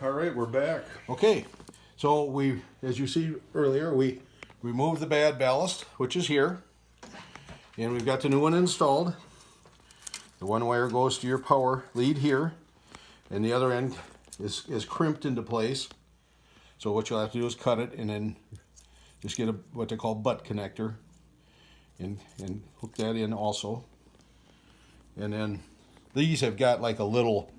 All right, we're back. Okay, so we, as you see earlier, we removed the bad ballast, which is here, and we've got the new one installed. The one wire goes to your power lead here, and the other end is crimped into place. So what you'll have to do is cut it and then just get what they call butt connector and hook that in also. And then these have got like a little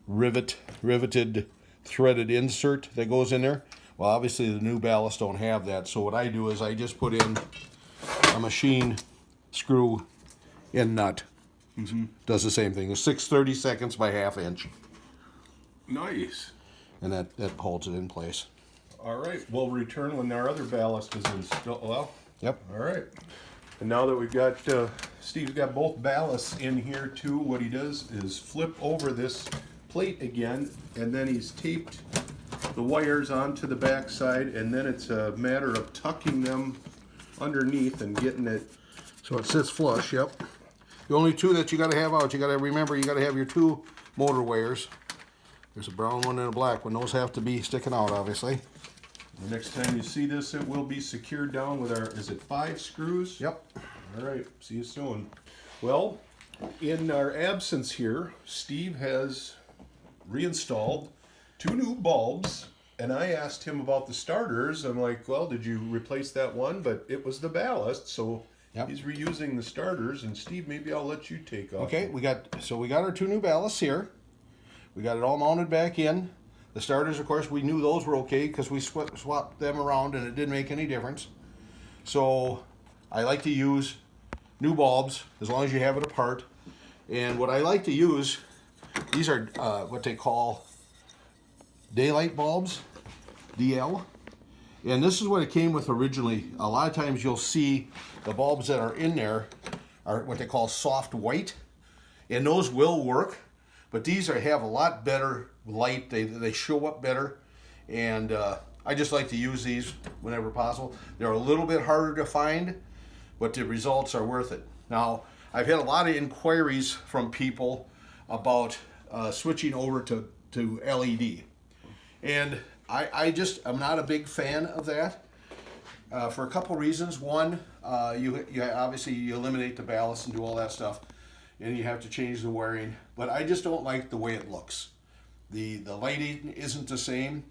riveted threaded insert that goes in there. Well, obviously the new ballasts don't have that, so what I do is I just put in a machine screw in nut. Does the same thing. It's 6/32 by 1/2 inch. Nice. And that holds it in place. All right, we'll return when our other ballast is installed. Well, Yep. all right. And now that we've got, Steve's got both ballasts in here too, what he does is flip over this plate again, and then he's taped the wires onto the back side, and then it's a matter of tucking them underneath and getting it. So it sits flush, yep. The only two that you got to have out, you got to remember, you got to have your two motor wires. There's a brown one and a black one. Those have to be sticking out, obviously. The next time you see this, it will be secured down with our, is it 5 screws? Yep. All right, see you soon. Well, in our absence here, Steve has reinstalled 2 new bulbs, and I asked him about the starters. I'm like, well, did you replace that one? But it was the ballast, so Yep. he's reusing the starters. And Steve, maybe I'll let you take off. Okay, we got our 2 new ballasts here. We got it all mounted back in. The starters, of course, we knew those were okay because we swapped them around and it didn't make any difference. So I like to use new bulbs as long as you have it apart. And what I like to use, these are what they call daylight bulbs, DL. And this is what it came with originally. A lot of times you'll see the bulbs that are in there are what they call soft white. And those will work, but these have a lot better light. They show up better. And I just like to use these whenever possible. They're a little bit harder to find, but the results are worth it. Now, I've had a lot of inquiries from people about switching over to LED. And I'm not a big fan of that for a couple reasons. One, you obviously you eliminate the ballast and do all that stuff, and you have to change the wiring. But I just don't like the way it looks. The lighting isn't the same.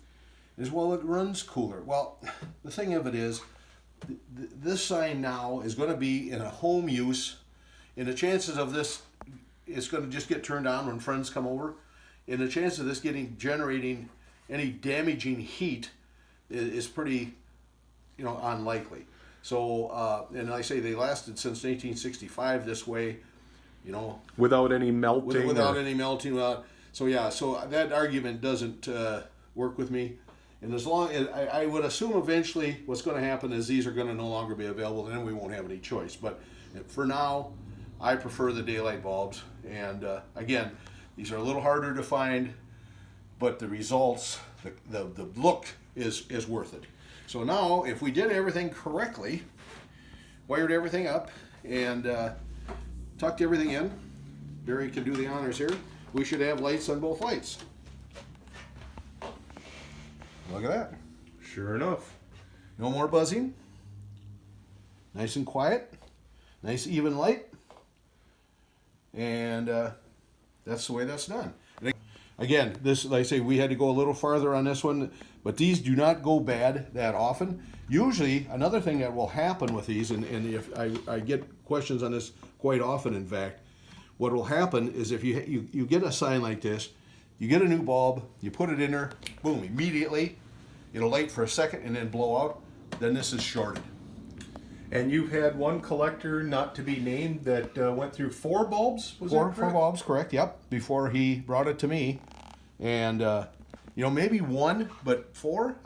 As well, it runs cooler. Well, the thing of it is, this sign now is going to be in a home use, and the chances of this is going to just get turned on when friends come over, and the chance of this generating any damaging heat is pretty, unlikely. So, and I say they lasted since 1965 this way, Without any melting. without any melting. So that argument doesn't work with me. And as long as I would assume eventually what's going to happen is these are going to no longer be available, and then we won't have any choice. But for now, I prefer the daylight bulbs. And again, these are a little harder to find, but the results, the look is worth it. So now, if we did everything correctly, wired everything up, and tucked everything in, Barry can do the honors here, we should have lights on both lights. Look at that. Sure enough. No more buzzing. Nice and quiet. Nice even light. And that's the way that's done. And again, this, like I say, we had to go a little farther on this one, but these do not go bad that often. Usually, another thing that will happen with these, and if I get questions on this quite often, in fact, what will happen is if you get a sign like this, you get a new bulb, you put it in there, boom, immediately, it'll light for a second and then blow out, then this is shorted. And you've had one collector, not to be named, that went through 4 bulbs? Four bulbs, correct, yep, before he brought it to me. And, maybe 1, but 4?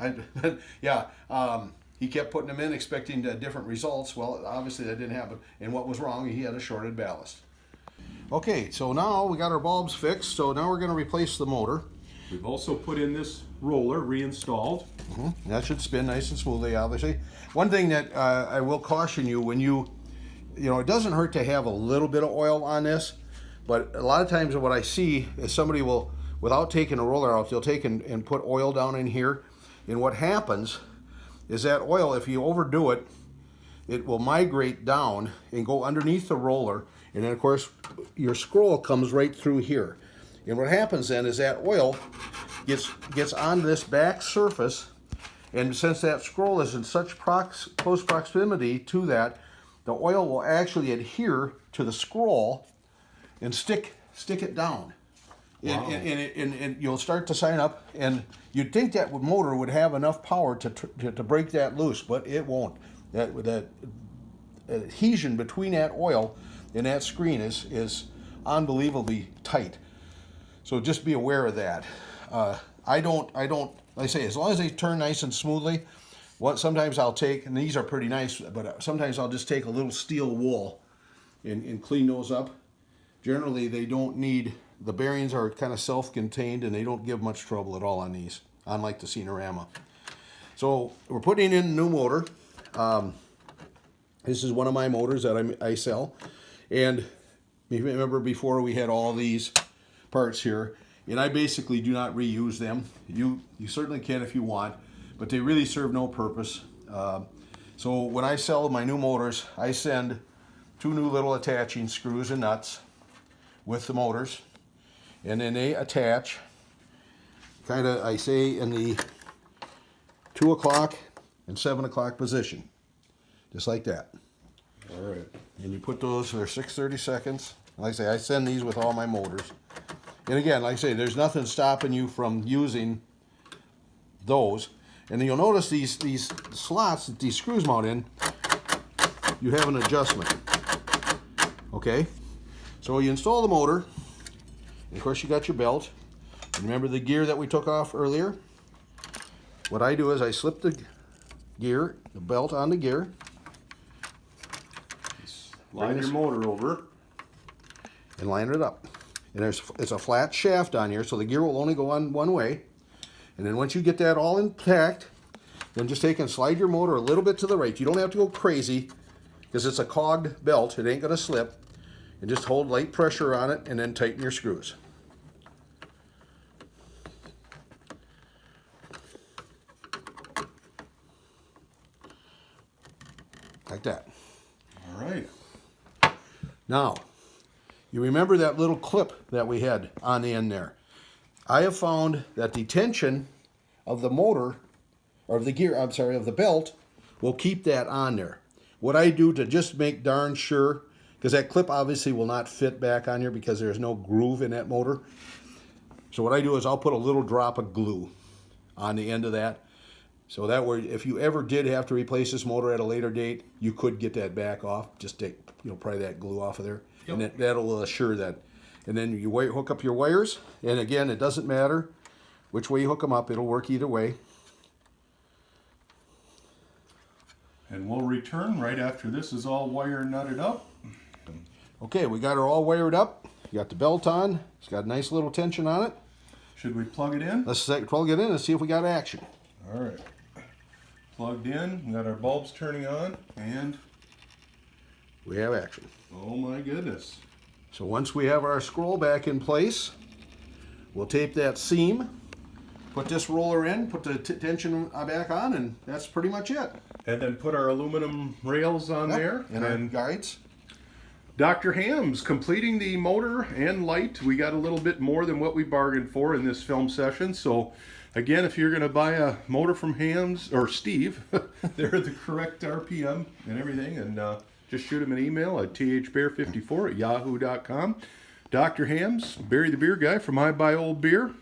He kept putting them in expecting different results. Well, obviously that didn't happen. And what was wrong, he had a shorted ballast. Okay, so now we got our bulbs fixed, so now we're going to replace the motor. We've also put in this roller, reinstalled. That should spin nice and smoothly, obviously. One thing that I will caution you, when it doesn't hurt to have a little bit of oil on this, but a lot of times what I see is somebody will without taking a roller out, they'll take and put oil down in here. And what happens is that oil, if you overdo it, it will migrate down and go underneath the roller. And then, of course, your scroll comes right through here. And what happens then is that oil gets on this back surface. And since that scroll is in such close proximity to that, the oil will actually adhere to the scroll and stick it down. Wow. And you'll start to sign up, and you'd think that motor would have enough power to break that loose, but it won't. That adhesion between that oil and that screen is unbelievably tight. So just be aware of that. I don't, like I say, as long as they turn nice and smoothly, sometimes I'll take, and these are pretty nice, but sometimes I'll just take a little steel wool and clean those up. Generally, they don't need, the bearings are kind of self-contained and they don't give much trouble at all on these, unlike the Scenorama. So we're putting in a new motor. This is one of my motors that I sell. And you remember before we had all these parts here, and I basically do not reuse them. You certainly can if you want, but they really serve no purpose. So when I sell my new motors, I send 2 new little attaching screws and nuts with the motors, and then they attach kind of, I say, in the 2 o'clock and 7 o'clock position, just like that. All right. And you put those, they're 6/30 seconds. Like I say, I send these with all my motors. And again, like I say, there's nothing stopping you from using those. And you'll notice these slots that these screws mount in, you have an adjustment. Okay? So you install the motor, and of course you got your belt. And remember the gear that we took off earlier? What I do is I slip the belt on the gear. Line your motor over. And line it up. And it's a flat shaft on here, so the gear will only go on one way. And then once you get that all intact, then just take and slide your motor a little bit to the right. You don't have to go crazy, because it's a cogged belt. It ain't going to slip. And just hold light pressure on it, and then tighten your screws. Like that. All right. Now, you remember that little clip that we had on the end there. I have found that the tension of the motor, or of the gear, I'm sorry, of the belt, will keep that on there. What I do to just make darn sure, because that clip obviously will not fit back on here because there's no groove in that motor. So what I do is I'll put a little drop of glue on the end of that. So that way, if you ever did have to replace this motor at a later date, you could get that back off. Just take, pry that glue off of there. Yep. And that'll assure that. And then you hook up your wires. And again, it doesn't matter which way you hook them up. It'll work either way. And we'll return right after this is all wire nutted up. Okay, we got her all wired up. You got the belt on. It's got a nice little tension on it. Should we plug it in? Let's plug it in and see if we got action. All right. Plugged in. We got our bulbs turning on, and we have action. Oh my goodness. So once we have our scroll back in place, we'll tape that seam, put this roller in, put the tension back on, and that's pretty much it. And then put our aluminum rails on there. And our guides. Dr. Hamm's completing the motor and light. We got a little bit more than what we bargained for in this film session. So again, if you're going to buy a motor from Hamm's, or Steve, they're the correct RPM and everything. And just shoot him an email at thbear54@yahoo.com. Dr. Hamm's, Barry the Beer Guy from I Buy Old Beer.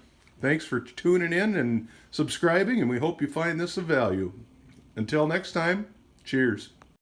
Thanks for tuning in and subscribing, and we hope you find this of value. Until next time, cheers.